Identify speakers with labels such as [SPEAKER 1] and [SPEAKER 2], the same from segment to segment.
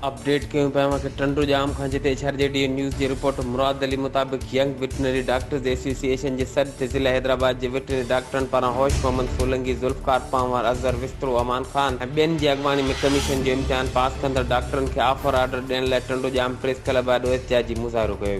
[SPEAKER 1] Update कयूं पिया कि टंडो जाम खां जिते HRJD न्यूज़ जी रिपोर्ट मुराद अली मुताबिक़ यंग वेटनरी डॉक्टर्स एसोसिएशन जे सदर ज़िला हैदराबाद जे वेटनरी डॉक्टरनि पारां होश मोहम्मद सोलंकी, ज़ुल्फ़कार पांवर, अज़हर विस्तरो, अमान खान ऐं ॿियनि जी अॻवानी में कमीशन जो इम्तिहान पास कंदड़ डॉक्टरनि खे ऑफर ऑर्डर ॾियण लाइ टंडो जाम प्रेस क्लब ॾाढो एहतिजाजी मुज़ाहिरो कयो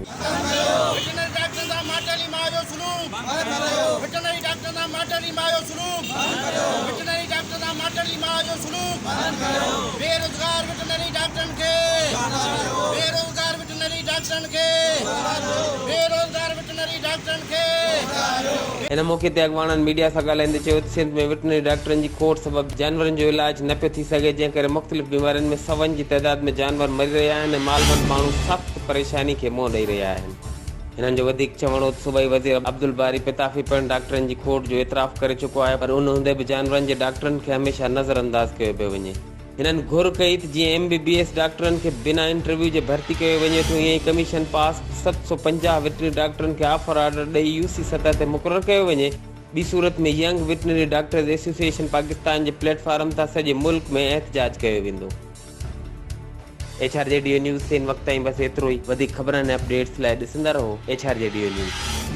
[SPEAKER 1] इन मौके ते अॻवाननि मीडिया सां ॻाल्हाईंदे चयो त सिंध में वेटनरी डॉक्टरनि जी खोट सबबि जानवरनि जो इलाज न पियो थी सघे, जंहिं करे मुख़्तलिफ़ बीमारियुनि में सवनि जी तइदाद में जानवर मरी रहिया आहिनि ऐं मालबंद माण्हू सख़्त परेशानी खे मुंहुं ॾेई रहिया आहिनि। हिननि जो वधीक चवणो सूबाई वज़ीर अब्दुल बारी पिताफ़ी पिणु डॉक्टरनि जी खोट जो एतिराफ़ करे चुको आहे, पर उन हूंदे बि जानवरनि जे डॉक्टरनि खे हमेशह नज़रअंदाज़ कयो पियो वञे। हिननि घुर कई त जीअं MBBS डॉक्टरनि खे बिना इंटरव्यू जे भर्ती कयो वञे थो, ईअं ई कमीशन पास 750 वेटनरी डॉक्टरनि खे ऑफर ऑर्डर ॾेई UC सतह ते मुक़ररु कयो वञे। ॿी सूरत में young veterinary doctors association Pakistan जे प्लेटफॉर्म तां सॼे मुल्क में एहतजाज कयो वेंदो। HRJD न्यूज़ ते इन वक़्त ताईं बसि एतिरो ई। वधीक ख़बरनि ऐं अपडेट्स लाइ ॾिसंदा रहो HRJD न्यूज़।